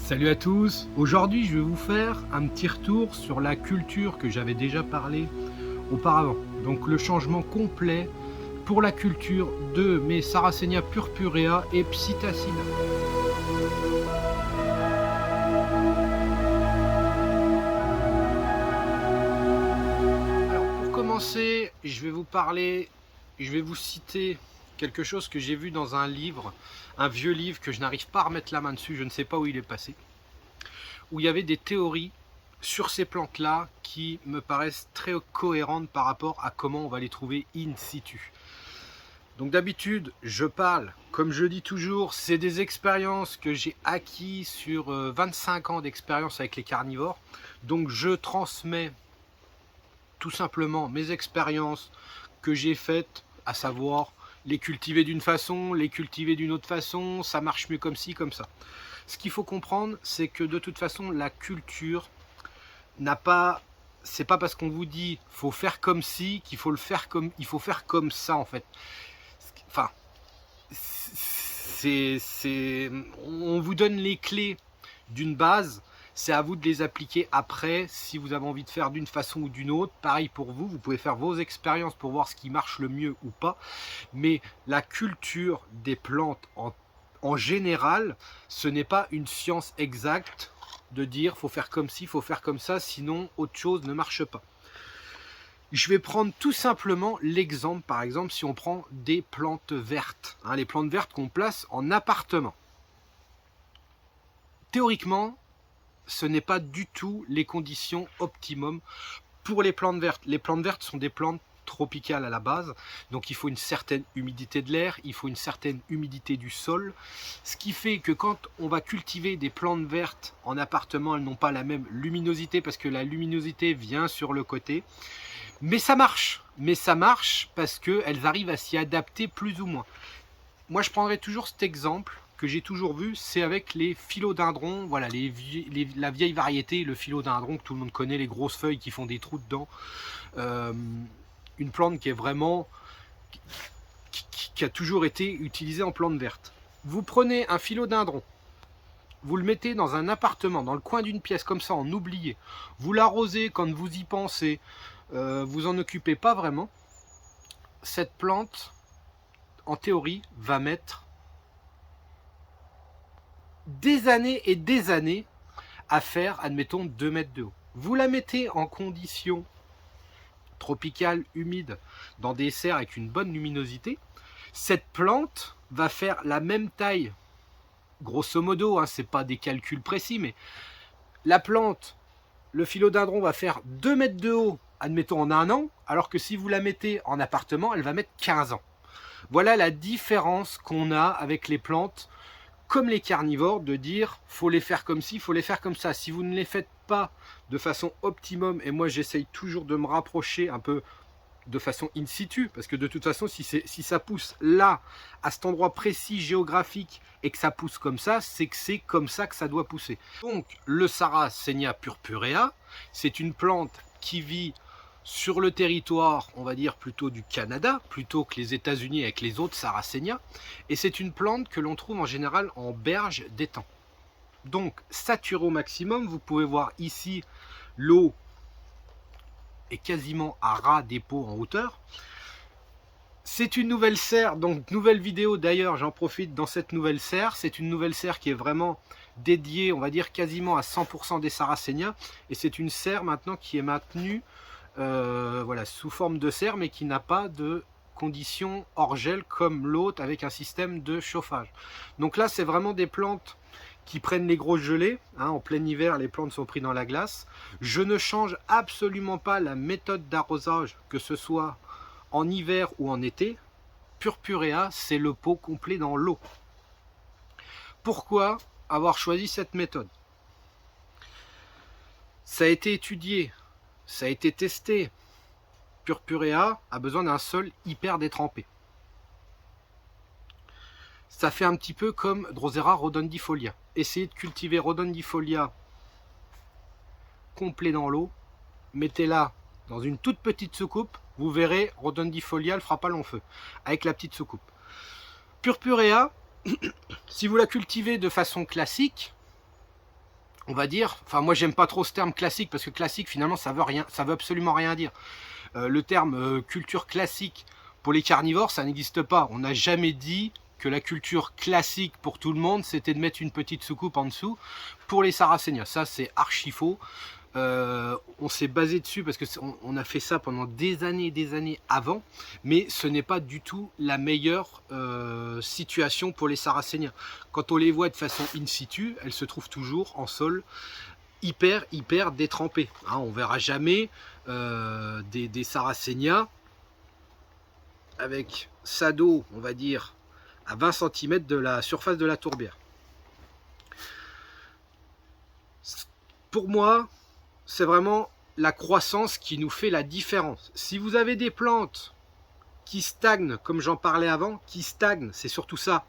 Salut à tous, aujourd'hui je vais vous faire un petit retour sur la culture que j'avais déjà parlé auparavant. Donc le changement complet pour la culture de mes Sarracenia purpurea et Psittacina. Alors pour commencer, je vais vous citer quelque chose que j'ai vu dans un livre, un vieux livre que je n'arrive pas à remettre la main dessus, je ne sais pas où il est passé, où il y avait des théories sur ces plantes-là qui me paraissent très cohérentes par rapport à comment on va les trouver in situ. Donc d'habitude, je parle, comme je dis toujours, c'est des expériences que j'ai acquises sur 25 ans d'expérience avec les carnivores. Donc je transmets tout simplement mes expériences que j'ai faites, à savoir les cultiver d'une façon, les cultiver d'une autre façon, ça marche mieux comme ci, comme ça. Ce qu'il faut comprendre, c'est que de toute façon, la culture n'a pas... C'est pas parce qu'on vous dit faut faire comme ci qu'il faut le faire comme... Il faut faire comme ça, en fait. Enfin, on vous donne les clés d'une base, c'est à vous de les appliquer après, si vous avez envie de faire d'une façon ou d'une autre. Pareil pour vous, vous pouvez faire vos expériences pour voir ce qui marche le mieux ou pas. Mais la culture des plantes en général, ce n'est pas une science exacte de dire faut faire comme ci, faut faire comme ça, sinon autre chose ne marche pas. Je vais prendre tout simplement l'exemple, par exemple, si on prend des plantes vertes, hein, les plantes vertes qu'on place en appartement. Théoriquement, ce n'est pas du tout les conditions optimum pour les plantes vertes. Les plantes vertes sont des plantes tropicales à la base, donc il faut une certaine humidité de l'air, il faut une certaine humidité du sol, ce qui fait que quand on va cultiver des plantes vertes en appartement, elles n'ont pas la même luminosité parce que la luminosité vient sur le côté, mais ça marche parce qu'elles arrivent à s'y adapter plus ou moins. Moi je prendrai toujours cet exemple que j'ai toujours vu, c'est avec les philodendrons, voilà, la vieille variété, le philodendron que tout le monde connaît, les grosses feuilles qui font des trous dedans. Une plante qui est vraiment, qui a toujours été utilisée en plante verte. Vous prenez un philodendron, vous le mettez dans un appartement, dans le coin d'une pièce, comme ça, en oublié. Vous l'arrosez quand vous y pensez, vous en occupez pas vraiment. Cette plante, en théorie, va mettre des années et des années à faire, admettons, 2 mètres de haut. Vous la mettez en conditions tropicales, humides, dans des serres avec une bonne luminosité. Cette plante va faire la même taille, grosso modo, hein, c'est pas des calculs précis, mais la plante, le philodendron va faire 2 mètres de haut, admettons en 1 an, alors que si vous la mettez en appartement, elle va mettre 15 ans. Voilà la différence qu'on a avec les plantes comme les carnivores, de dire faut les faire comme ci, faut les faire comme ça. Si vous ne les faites pas de façon optimum, et moi j'essaye toujours de me rapprocher un peu de façon in situ, parce que de toute façon si ça pousse là, à cet endroit précis géographique, et que ça pousse comme ça, c'est que c'est comme ça que ça doit pousser. Donc le Sarracenia purpurea, c'est une plante qui vit sur le territoire, on va dire plutôt du Canada, plutôt que les États-Unis avec les autres Sarracenia, et c'est une plante que l'on trouve en général en berge d'étang. Donc saturé au maximum, vous pouvez voir ici l'eau est quasiment à ras des pots en hauteur. C'est une nouvelle serre, donc nouvelle vidéo d'ailleurs, j'en profite dans cette nouvelle serre. C'est une nouvelle serre qui est vraiment dédiée, on va dire quasiment à 100% des Sarracenia, et c'est une serre maintenant qui est maintenue voilà, sous forme de serre, mais qui n'a pas de conditions hors gel comme l'autre avec un système de chauffage. Donc là c'est vraiment des plantes qui prennent les grosses gelées, hein, en plein hiver les plantes sont prises dans la glace. Je ne change absolument pas la méthode d'arrosage, que ce soit en hiver ou en été. Purpurea, c'est le pot complet dans l'eau. Pourquoi avoir choisi cette méthode? Ça a été étudié, ça a été testé. Purpurea a besoin d'un sol hyper détrempé. Ça fait un petit peu comme Drosera rodendifolia. Essayez de cultiver rodendifolia complet dans l'eau, mettez-la dans une toute petite soucoupe, vous verrez, rodendifolia ne fera pas long feu avec la petite soucoupe. Purpurea, si vous la cultivez de façon classique, on va dire, enfin moi j'aime pas trop ce terme classique, parce que classique finalement ça veut absolument rien dire. Le terme culture classique pour les carnivores, ça n'existe pas. On n'a jamais dit que la culture classique pour tout le monde, c'était de mettre une petite soucoupe en dessous. Pour les Sarracéniens, ça c'est archi faux. On s'est basé dessus parce que on a fait ça pendant des années avant, mais ce n'est pas du tout la meilleure situation pour les Sarracéniens. Quand on les voit de façon in situ, elles se trouvent toujours en sol hyper détrempé. Hein, on verra jamais des Sarracéniens avec sa dos, on va dire, à 20 cm de la surface de la tourbière. Pour moi, c'est vraiment la croissance qui nous fait la différence. Si vous avez des plantes qui stagnent, comme j'en parlais avant, qui stagnent, c'est surtout ça.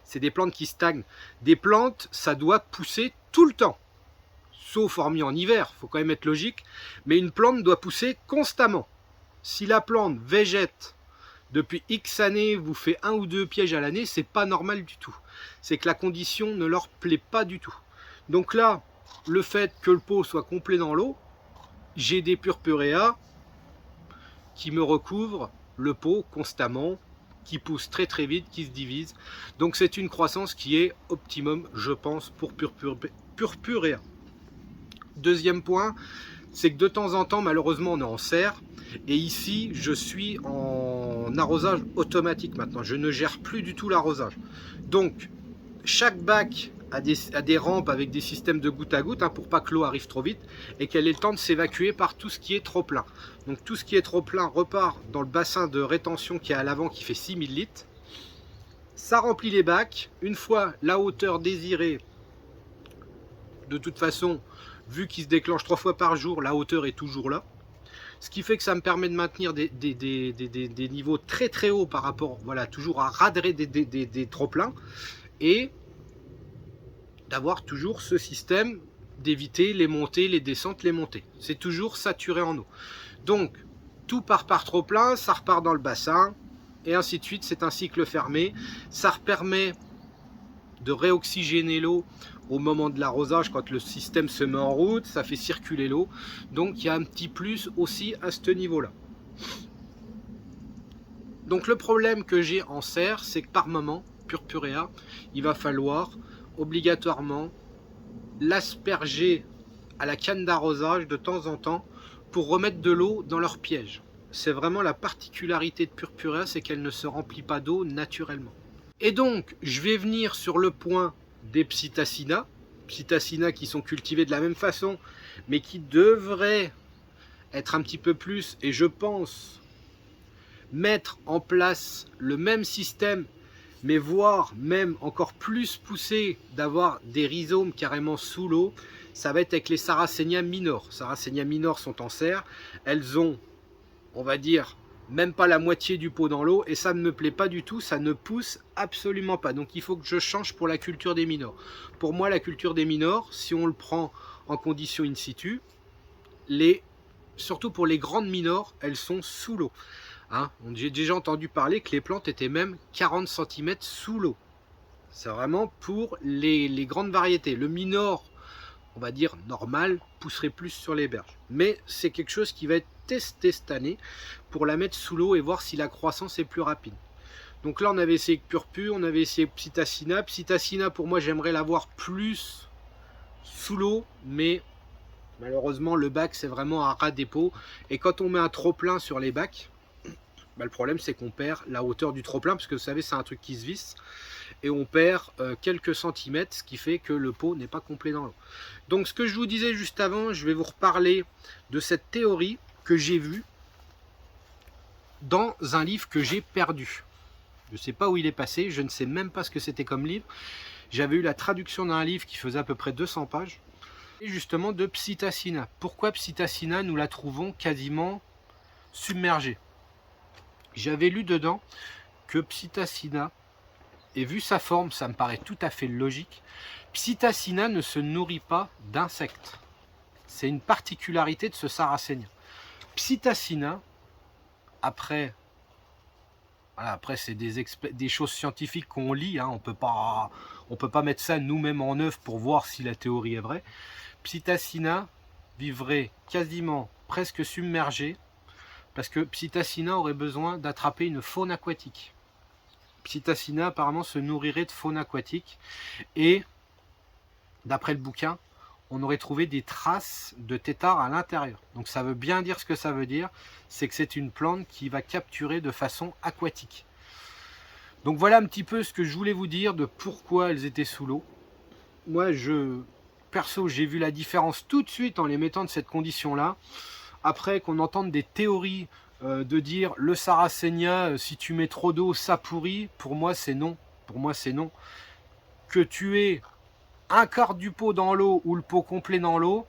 C'est des plantes qui stagnent. Des plantes, ça doit pousser tout le temps. Sauf hormis en hiver, il faut quand même être logique. Mais une plante doit pousser constamment. Si la plante végète depuis X années, vous fait 1 ou 2 pièges à l'année, c'est pas normal du tout. C'est que la condition ne leur plaît pas du tout. Donc là, le fait que le pot soit complet dans l'eau, j'ai des purpurea qui me recouvrent le pot constamment, qui poussent très vite, qui se divisent. Donc c'est une croissance qui est optimum, je pense, pour purpurea. Deuxième point, c'est que de temps en temps, malheureusement, on est en serre. Et ici, je suis en arrosage automatique maintenant. Je ne gère plus du tout l'arrosage. Donc, chaque bac a des rampes avec des systèmes de goutte à goutte, hein, pour pas que l'eau arrive trop vite et qu'elle ait le temps de s'évacuer par tout ce qui est trop plein. Donc tout ce qui est trop plein repart dans le bassin de rétention qui est à l'avant, qui fait 6000 litres. Ça remplit les bacs. Une fois la hauteur désirée, de toute façon, vu qu'il se déclenche 3 fois par jour, la hauteur est toujours là. Ce qui fait que ça me permet de maintenir des niveaux très hauts par rapport, voilà, toujours à radrer des trop pleins, et d'avoir toujours ce système d'éviter les montées, les descentes, les montées. C'est toujours saturé en eau. Donc, tout part par trop plein, ça repart dans le bassin, et ainsi de suite. C'est un cycle fermé. Ça permet de réoxygéner l'eau au moment de l'arrosage, quand le système se met en route, ça fait circuler l'eau. Donc, il y a un petit plus aussi à ce niveau-là. Donc, le problème que j'ai en serre, c'est que par moment, purpurea, il va falloir obligatoirement l'asperger à la canne d'arrosage de temps en temps pour remettre de l'eau dans leur piège. C'est vraiment la particularité de purpurea, c'est qu'elle ne se remplit pas d'eau naturellement. Et donc, je vais venir sur le point des psittacina qui sont cultivés de la même façon, mais qui devraient être un petit peu plus, et je pense mettre en place le même système, mais voire même encore plus poussé, d'avoir des rhizomes carrément sous l'eau. Ça va être avec les Sarracenia minor. Sarracenia minor sont en serre, elles ont, on va dire, même pas la moitié du pot dans l'eau, et ça ne me plaît pas du tout, ça ne pousse absolument pas. Donc il faut que je change pour la culture des minors. Pour moi, la culture des minors, si on le prend en condition in situ, surtout pour les grandes minors, elles sont sous l'eau. Hein, j'ai déjà entendu parler que les plantes étaient même 40 cm sous l'eau. C'est vraiment pour les grandes variétés. Le minor, on va dire normal, pousserait plus sur les berges. Mais c'est quelque chose qui va être testé cette année pour la mettre sous l'eau et voir si la croissance est plus rapide. Donc là, on avait essayé purpure, on avait essayé psittacina. Psittacina, pour moi, j'aimerais l'avoir plus sous l'eau, mais malheureusement, le bac, c'est vraiment un ras des pots. Et quand on met un trop plein sur les bacs, bah, le problème, c'est qu'on perd la hauteur du trop plein, parce que vous savez, c'est un truc qui se visse, et on perd quelques centimètres, ce qui fait que le pot n'est pas complet dans l'eau. Donc ce que je vous disais juste avant, je vais vous reparler de cette théorie que j'ai vue dans un livre que j'ai perdu. Je ne sais pas où il est passé, je ne sais même pas ce que c'était comme livre. J'avais eu la traduction d'un livre qui faisait à peu près 200 pages, et justement de psittacina. Pourquoi psittacina, nous la trouvons quasiment submergée? J'avais lu dedans que psittacina, et vu sa forme, ça me paraît tout à fait logique, psittacina ne se nourrit pas d'insectes. C'est une particularité de ce sarracénien. Psittacina, après c'est des choses scientifiques qu'on lit, hein, on peut pas On ne peut pas mettre ça nous-mêmes en œuvre pour voir si la théorie est vraie. Psittacina vivrait quasiment presque submergé parce que Psittacina aurait besoin d'attraper une faune aquatique. Psittacina apparemment se nourrirait de faune aquatique et d'après le bouquin, on aurait trouvé des traces de têtard à l'intérieur. Donc ça veut bien dire ce que ça veut dire, c'est que c'est une plante qui va capturer de façon aquatique. Donc voilà un petit peu ce que je voulais vous dire de pourquoi elles étaient sous l'eau. Moi, perso, j'ai vu la différence tout de suite en les mettant de cette condition-là. Après qu'on entende des théories de dire le Sarracenia, si tu mets trop d'eau, ça pourrit, pour moi c'est non. Pour moi c'est non. Que tu aies un quart du pot dans l'eau ou le pot complet dans l'eau,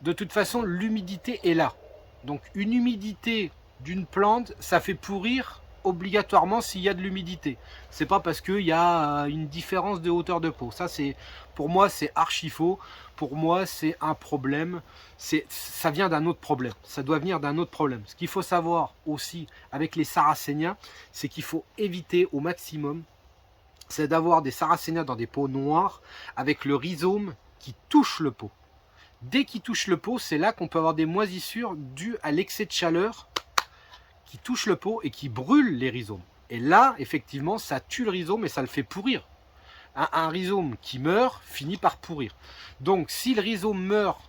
de toute façon l'humidité est là. Donc une humidité d'une plante, ça fait pourrir obligatoirement s'il y a de l'humidité. C'est pas parce qu'il y a une différence de hauteur de pot. Ça, c'est, pour moi, c'est archi faux. Pour moi, c'est un problème. Ça vient d'un autre problème. Ça doit venir d'un autre problème. Ce qu'il faut savoir aussi avec les Sarracenia, c'est qu'il faut éviter au maximum, c'est d'avoir des Sarracenia dans des pots noirs avec le rhizome qui touche le pot. Dès qu'il touche le pot, c'est là qu'on peut avoir des moisissures dues à l'excès de chaleur qui touche le pot et qui brûle les rhizomes. Et là, effectivement, ça tue le rhizome et ça le fait pourrir. Un rhizome qui meurt finit par pourrir. Donc, si le rhizome meurt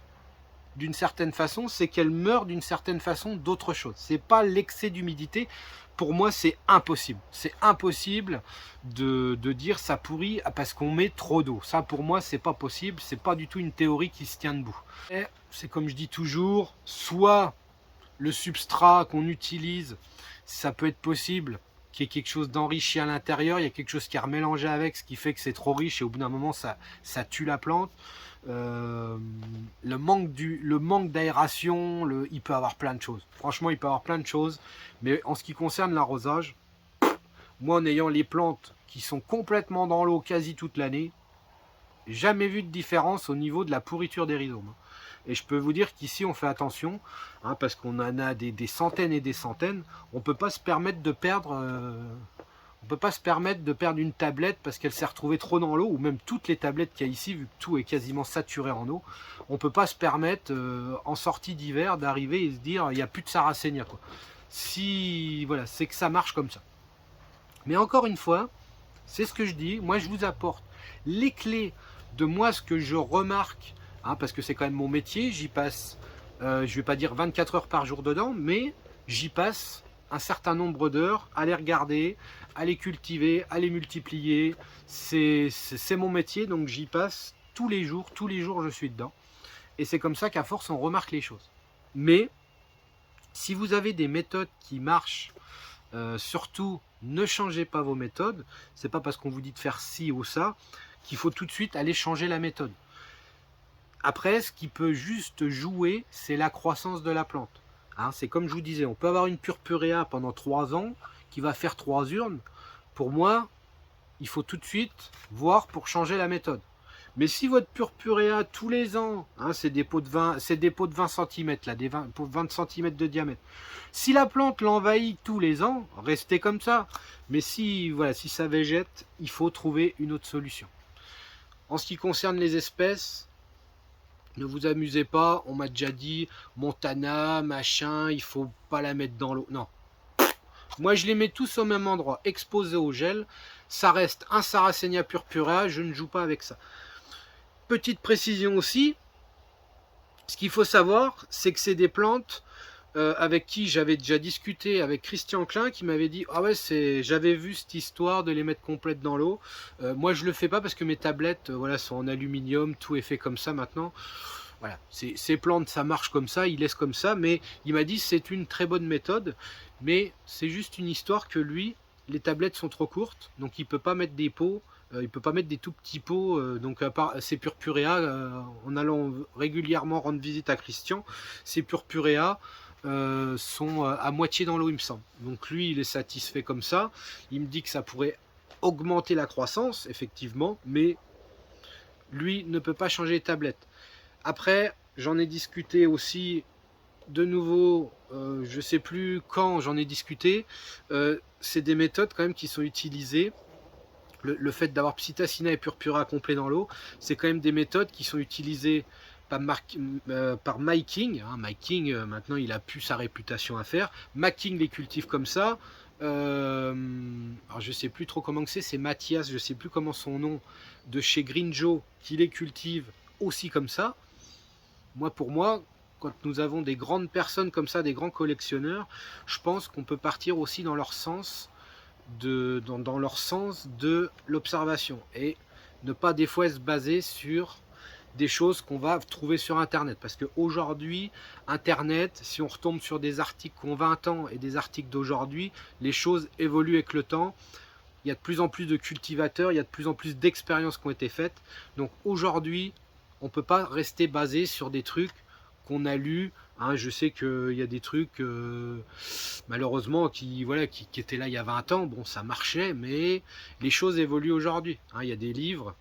d'une certaine façon, c'est qu'elle meurt d'une certaine façon d'autre chose. C'est pas l'excès d'humidité. Pour moi, c'est impossible. C'est impossible de dire ça pourrit parce qu'on met trop d'eau. Ça, pour moi, c'est pas possible. C'est pas du tout une théorie qui se tient debout. C'est comme je dis toujours, soit le substrat qu'on utilise, ça peut être possible qu'il y ait quelque chose d'enrichi à l'intérieur, il y a quelque chose qui est remélangé avec, ce qui fait que c'est trop riche et au bout d'un moment ça tue la plante. Le manque d'aération, il peut avoir plein de choses. Franchement, il peut avoir plein de choses. Mais en ce qui concerne l'arrosage, moi en ayant les plantes qui sont complètement dans l'eau quasi toute l'année, jamais vu de différence au niveau de la pourriture des rhizomes. Et je peux vous dire qu'ici on fait attention, hein, parce qu'on en a des centaines et des centaines. On peut pas se permettre de perdre, une tablette parce qu'elle s'est retrouvée trop dans l'eau, ou même toutes les tablettes qu'il y a ici, vu que tout est quasiment saturé en eau. On peut pas se permettre en sortie d'hiver d'arriver et se dire il n'y a plus de Sarracenia, quoi. Si voilà, c'est que ça marche comme ça. Mais encore une fois, c'est ce que je dis. Moi, je vous apporte les clés de moi ce que je remarque. Hein, parce que c'est quand même mon métier, j'y passe, je vais pas dire 24 heures par jour dedans, mais j'y passe un certain nombre d'heures à les regarder, à les cultiver, à les multiplier. C'est mon métier, donc j'y passe tous les jours je suis dedans. Et c'est comme ça qu'à force on remarque les choses. Mais si vous avez des méthodes qui marchent, surtout ne changez pas vos méthodes. C'est pas parce qu'on vous dit de faire ci ou ça qu'il faut tout de suite aller changer la méthode. Après, ce qui peut juste jouer, c'est la croissance de la plante. Hein, c'est comme je vous disais, on peut avoir une purpurea pendant 3 ans qui va faire 3 urnes. Pour moi, il faut tout de suite voir pour changer la méthode. Mais si votre purpurea tous les ans, hein, c'est des pots de 20 cm, là, des 20 cm de diamètre. Si la plante l'envahit tous les ans, restez comme ça. Mais si, voilà, si ça végète, il faut trouver une autre solution. En ce qui concerne les espèces, ne vous amusez pas, on m'a déjà dit Montana, machin, il faut pas la mettre dans l'eau. Non. Moi, je les mets tous au même endroit, exposés au gel. Ça reste un Sarracenia purpurea, je ne joue pas avec ça. Petite précision aussi, ce qu'il faut savoir, c'est que c'est des plantes avec qui j'avais déjà discuté avec Christian Klein qui m'avait dit ah ouais, j'avais vu cette histoire de les mettre complètes dans l'eau. Moi je le fais pas parce que mes tablettes voilà, sont en aluminium, tout est fait comme ça maintenant. Voilà, ces plantes ça marche comme ça, il laisse comme ça, mais il m'a dit c'est une très bonne méthode, mais c'est juste une histoire que lui, les tablettes sont trop courtes, donc il peut pas mettre des pots. Il peut pas mettre des tout petits pots, donc à part ces purpurea, en allant régulièrement rendre visite à Christian, ces purpurea sont à moitié dans l'eau, il me semble. Donc lui, il est satisfait comme ça. Il me dit que ça pourrait augmenter la croissance, effectivement, mais lui ne peut pas changer les tablettes. Après, j'en ai discuté aussi de nouveau, je sais plus quand j'en ai discuté. C'est des méthodes quand même qui sont utilisées Le fait d'avoir Psittacina et Purpura complet dans l'eau, c'est quand même des méthodes qui sont utilisées par Mike King. Hein. Mike King, maintenant, il a plus sa réputation à faire. Mike King les cultive comme ça. Alors je sais plus trop comment c'est Mathias, je sais plus comment son nom, de chez Green Joe, qui les cultive aussi comme ça. Pour moi, quand nous avons des grandes personnes comme ça, des grands collectionneurs, je pense qu'on peut partir aussi dans leur sens dans leur sens de l'observation et ne pas des fois se baser sur des choses qu'on va trouver sur internet, parce qu'aujourd'hui internet, si on retombe sur des articles qui ont 20 ans et des articles d'aujourd'hui, les choses évoluent avec le temps. Il y a de plus en plus de cultivateurs, il y a de plus en plus d'expériences qui ont été faites, donc aujourd'hui on peut pas rester basé sur des trucs qu'on a lus. Hein, je sais qu'il y a des trucs malheureusement qui étaient là il y a 20 ans, bon ça marchait, mais les choses évoluent aujourd'hui. Hein, il y a des livres,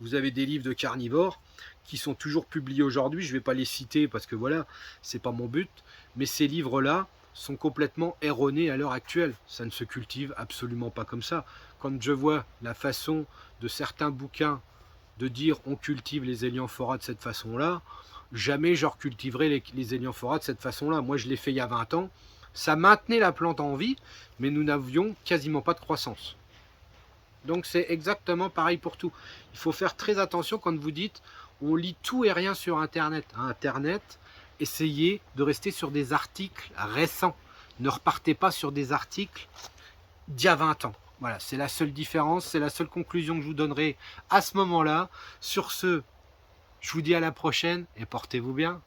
vous avez des livres de carnivores qui sont toujours publiés aujourd'hui, je ne vais pas les citer parce que voilà, c'est pas mon but, mais ces livres-là sont complètement erronés à l'heure actuelle. Ça ne se cultive absolument pas comme ça. Quand je vois la façon de certains bouquins de dire on cultive les Elianthora de cette façon-là, jamais je recultiverai les Elianthora de cette façon-là. Moi, je l'ai fait il y a 20 ans. Ça maintenait la plante en vie, mais nous n'avions quasiment pas de croissance. Donc c'est exactement pareil pour tout. Il faut faire très attention quand vous dites on lit tout et rien sur Internet. Internet, essayez de rester sur des articles récents. Ne repartez pas sur des articles d'il y a 20 ans. Voilà, c'est la seule différence, c'est la seule conclusion que je vous donnerai à ce moment-là. Sur ce, je vous dis à la prochaine et portez-vous bien.